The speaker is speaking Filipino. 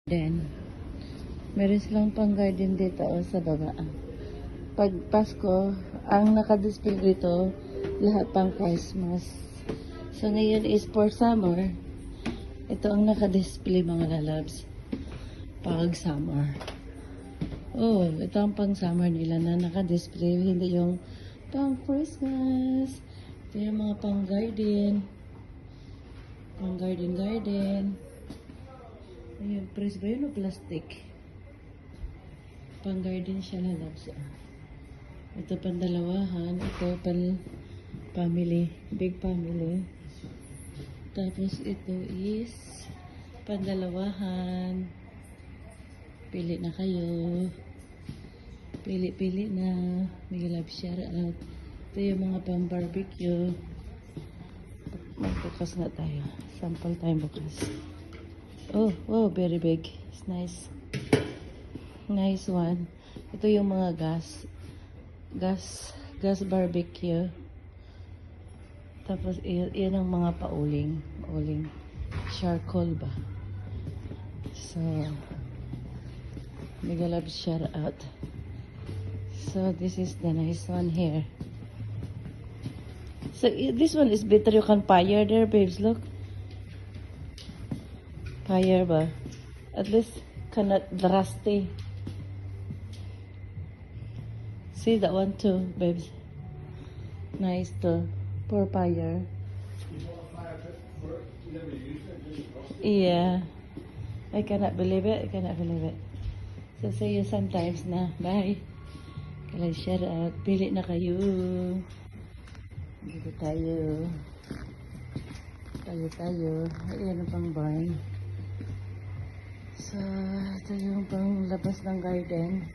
Then, meron silang pang garden dito sa baba. Pag Pasko, ang nakadisplay dito, lahat pang Christmas. So, ngayon is for summer. Ito ang nakadisplay mga lalabs. Pag summer. Oh, ito ang pang summer nila na nakadisplay. Hindi yung pang Christmas. Ito yung mga pang garden. Pang garden. Ayun, press ba yun o plastic? Pang garden siya lalabs. Ito pandalawahan. Ito family. Big family. Tapos ito is pandalawahan. Pili na kayo. Pili na. May love shout out. Ito yung mga pang barbecue. Magbukas na tayo. Sample tayo bukas. Oh, wow, very big. It's nice. Nice one. Ito yung mga gas barbecue. Tapos, yan ang mga pauling. Charcoal ba? So, mega love shout out. So, this is the nice one here. So, this one is better. You can fire there, babes. Look. Fire ba? At least, cannot rusty. See that one too, babes. Nice too. For fire. Yeah. I cannot believe it. So, see you sometimes na. Bye. Kaya shout out. Pili na kayo. Dito tayo. Tayo. Ayan ang pang barn. So, ito yung pang labas ng garden.